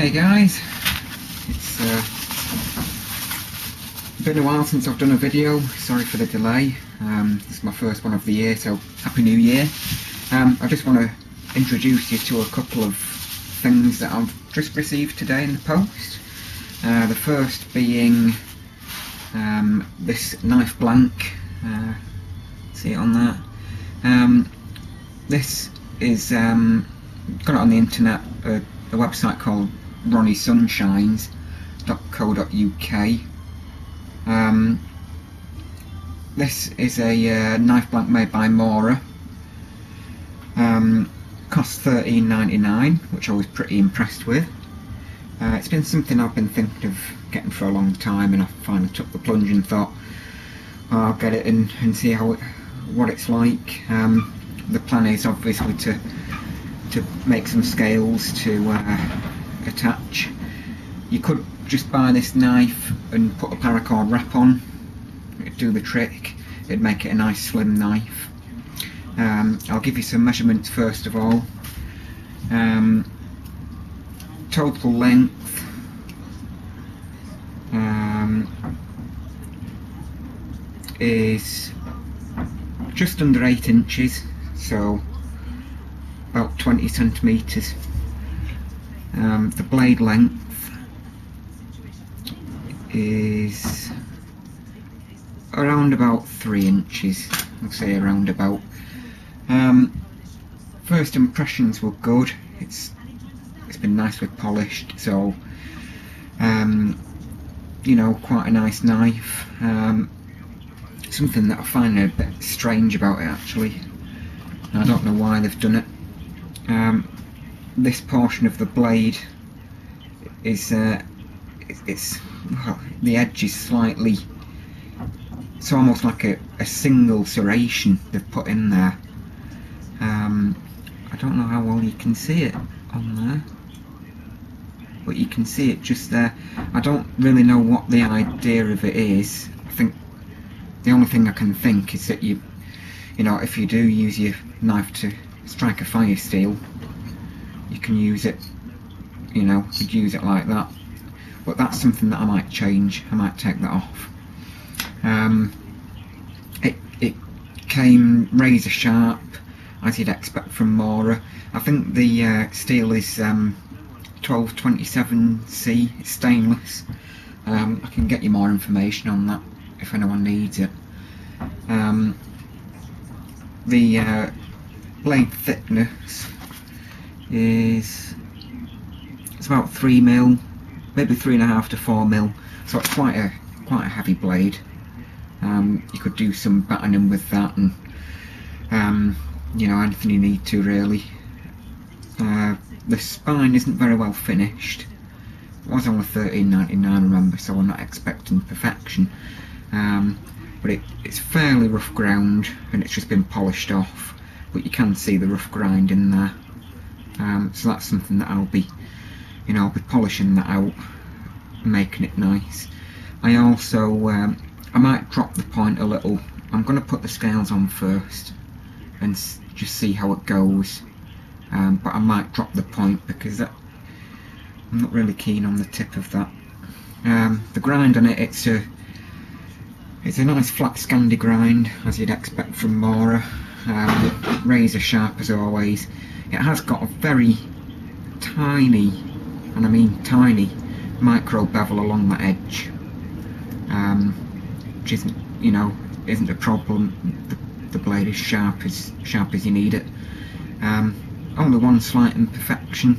Hey guys, it's been a while since I've done a video. Sorry for the delay. This is my first one of the year, so Happy New Year. I just want to introduce you to a couple of things that I've just received today in the post. The first being this knife blank. See it on that? This is got it on the internet, a website called ronniesunshines.co.uk. This is a knife blank made by Mora. Cost $13.99, which I was pretty impressed with. It's been something I've been thinking of getting for a long time, and I finally took the plunge and thought, oh, I'll get it and see what it's like. The plan is obviously to make some scales to attach. You could just buy this knife and put a paracord wrap on. It'd do the trick. It'd make it a nice slim knife. I'll give you some measurements first of all. Total length is just under 8 inches, so about 20 centimeters. The blade length is around about 3 inches, I'll say around about. First impressions were good. It's been nicely polished, so you know, quite a nice knife. Something that I find a bit strange about it actually, I don't know why they've done it. This portion of the blade is well, the edge is slightly, it's almost like a single serration they've put in there. I don't know how well you can see it on there, but you can see it just there. I don't really know what the idea of it is. I think the only thing I can think is that you know, if you do use your knife to strike a fire steel, you can use it, you know, you could use it like that. But that's something that I might change. I might take that off. It came razor sharp, as you'd expect from Mora. I think the steel is 1227C, it's stainless. I can get you more information on that if anyone needs it. The blade thickness is, it's about 3mm, maybe 3.5 to 4mm, so it's quite a heavy blade. You could do some battening with that, and you know, anything you need to really. The spine isn't very well finished. It was only $13.99, remember, so I'm not expecting perfection. But it's fairly rough ground, and it's just been polished off, but you can see the rough grind in there. So that's something that I'll be polishing that out, making it nice. I also I might drop the point a little. I'm going to put the scales on first and just see how it goes, but I might drop the point because I'm not really keen on the tip of that. The grind on it, it's a nice flat Scandi grind, as you'd expect from Mora. Razor sharp as always. It has got a very tiny, and I mean tiny, micro bevel along the edge, which isn't, you know, isn't a problem. The blade is sharp as you need it. Only one slight imperfection,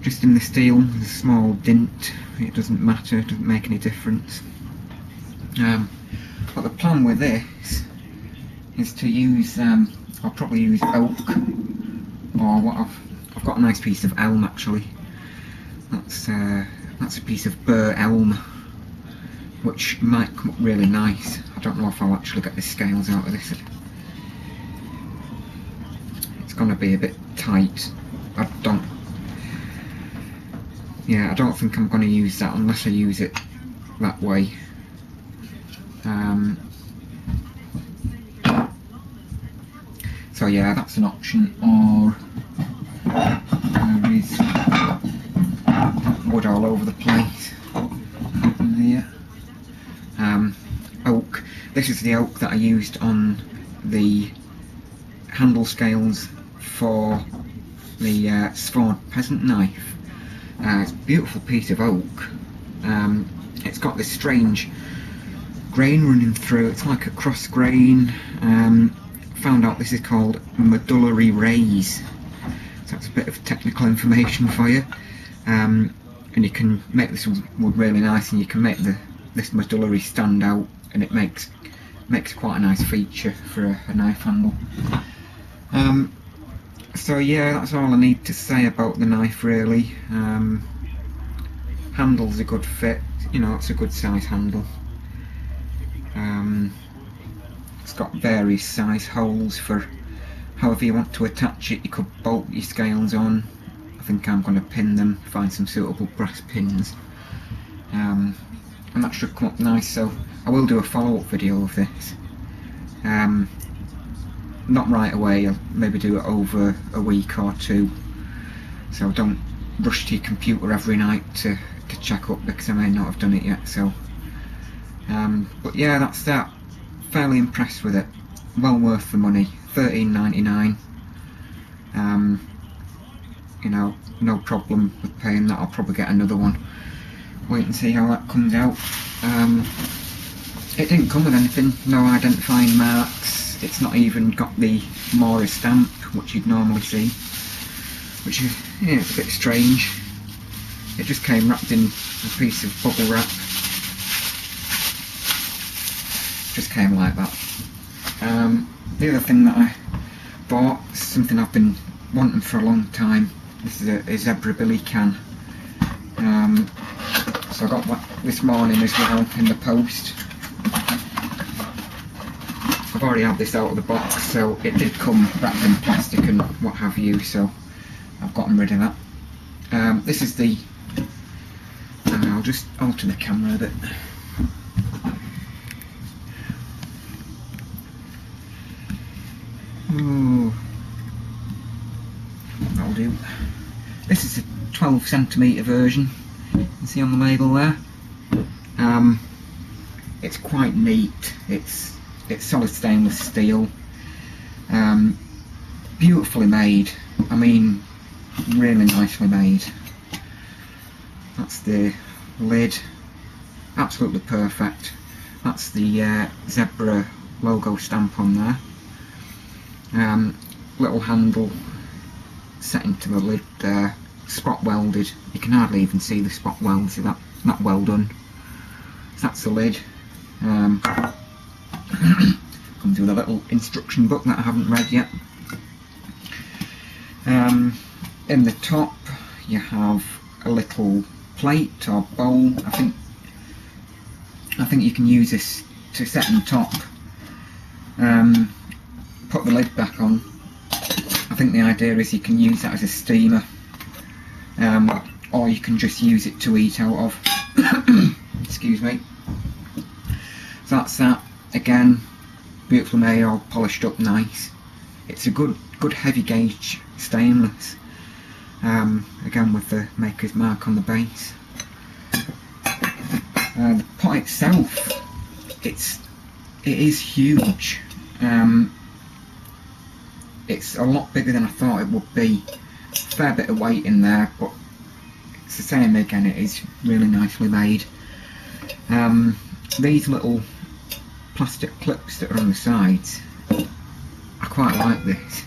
just in the steel, there's a small dint. It doesn't matter, it doesn't make any difference. But the plan with this is to use, I'll probably use oak, or what I've got a nice piece of elm actually. That's a piece of burr elm, which might come up really nice. I don't know if I'll actually get the scales out of this. It's gonna be a bit tight. I don't think I'm gonna use that unless I use it that way. So yeah, that's an option. Or there is over the place. Here. Oak. This is the oak that I used on the handle scales for the Sword peasant knife. It's a beautiful piece of oak. It's got this strange grain running through. It's like a cross grain. Found out this is called medullary raise. So that's a bit of technical information for you. And you can make this wood really nice, and you can make this medullary stand out, and it makes quite a nice feature for a knife handle. So yeah, that's all I need to say about the knife really. Handle's a good fit, you know, it's a good size handle. It's got various size holes for however you want to attach it. You could bolt your scales on. I think I'm going to pin them, find some suitable brass pins, and that should come up nice. So I will do a follow-up video of this. Not right away, I'll maybe do it over a week or two, so don't rush to your computer every night to check up, because I may not have done it yet. So but yeah, that's that. Fairly impressed with it, well worth the money. $13.99. You know, no problem with paying that. I'll probably get another one. Wait and see how that comes out. It didn't come with anything, no identifying marks. It's not even got the Mora stamp, which you'd normally see, which is, yeah, it's a bit strange. It just came wrapped in a piece of bubble wrap. Just came like that. The other thing that I bought is something I've been wanting for a long time. This is a zebra billy can. So I got that this morning as well in the post. I've already had this out of the box, so it did come wrapped in plastic and what have you, so I've gotten rid of that. This is the... I'll just alter the camera a bit. Ooh. That'll do. This is a 12cm version. You can see on the label there. It's quite neat. It's solid stainless steel. Beautifully made. I mean, really nicely made. That's the lid. Absolutely perfect. That's the zebra logo stamp on there. Little handle set into the lid there, spot welded. You can hardly even see the spot weld, so that well done. So that's the lid. Comes with a little instruction book that I haven't read yet. In the top you have a little plate or bowl. I think you can use this to set on top. Put the lid back on. I think the idea is you can use that as a steamer, or you can just use it to eat out of. Excuse me. So that's that. Again, beautifully made, all polished up nice. It's a good heavy gauge stainless. Again with the maker's mark on the base. The pot itself, it is huge. It's a lot bigger than I thought it would be. Fair bit of weight in there, but it's the same again, it is really nicely made. These little plastic clips that are on the sides, I quite like this.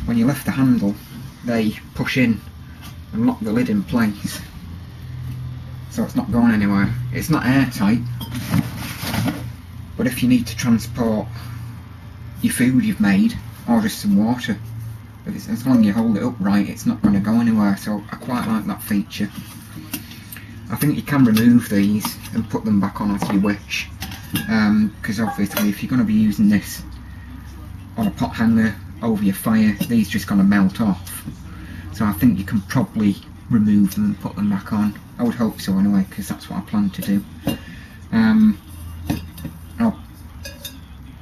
When you lift the handle, they push in and lock the lid in place, so it's not going anywhere. It's not airtight, but if you need to transport your food you've made, or just some water, as long as you hold it upright, it's not going to go anywhere, so I quite like that feature. I think you can remove these and put them back on as you wish, because obviously if you're going to be using this on a pot hanger over your fire, these are just going to melt off. So I think you can probably remove them and put them back on. I would hope so anyway, because that's what I plan to do.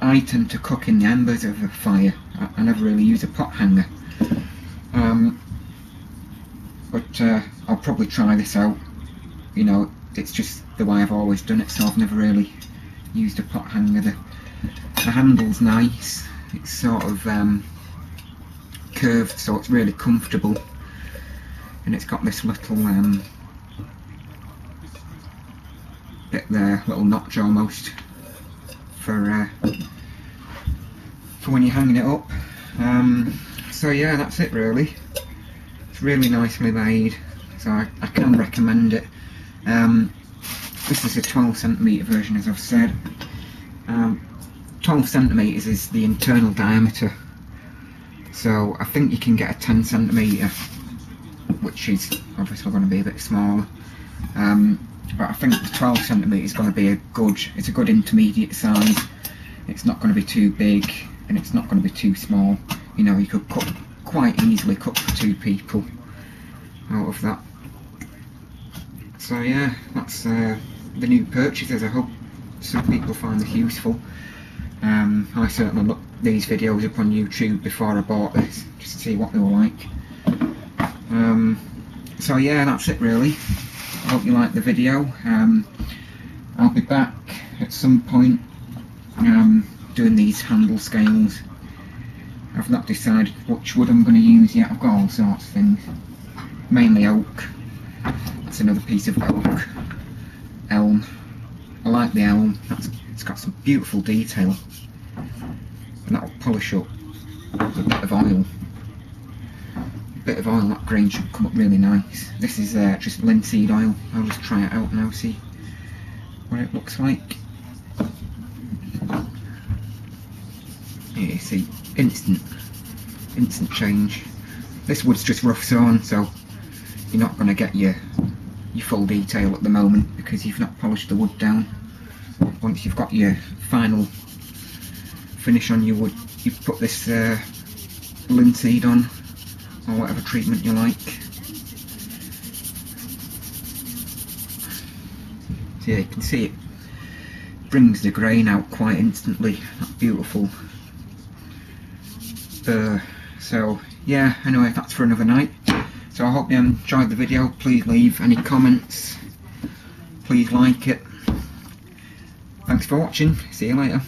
I tend to cook in the embers of a fire. I never really use a pot hanger. but I'll probably try this out. You know, it's just the way I've always done it, so I've never really used a pot hanger. The handle's nice, it's sort of curved, so it's really comfortable, and it's got this little bit there, little notch almost, for when you're hanging it up. So yeah, that's it really. It's really nicely made, so I can recommend it. This is a 12cm version, as I've said. 12cm is the internal diameter, so I think you can get a 10cm, which is obviously going to be a bit smaller, but I think the 12cm is going to be it's a good intermediate size. It's not going to be too big and it's not going to be too small. You know, you could quite easily cook for 2 people out of that. So yeah, that's the new purchases. I hope some people find this useful. I certainly looked these videos up on YouTube before I bought this, just to see what they were like. So yeah, that's it really. I hope you liked the video. I'll be back at some point doing these handle scales. I've not decided which wood I'm going to use yet. I've got all sorts of things, mainly oak. That's another piece of oak. Elm. I like the elm. It's got some beautiful detail, and that'll polish up with a bit of oil. A bit of oil, that grain should come up really nice. This is just linseed oil. I'll just try it out now, see what it looks like. Yeah, you see, instant change. This wood's just rough sawn, so you're not going to get your full detail at the moment because you've not polished the wood down. Once you've got your final finish on your wood, you put this linseed on, or whatever treatment you like. So yeah, you can see it brings the grain out quite instantly. That beautiful burr. So yeah, anyway, that's for another night. So I hope you enjoyed the video. Please leave any comments, please like it. Thanks for watching, see you later.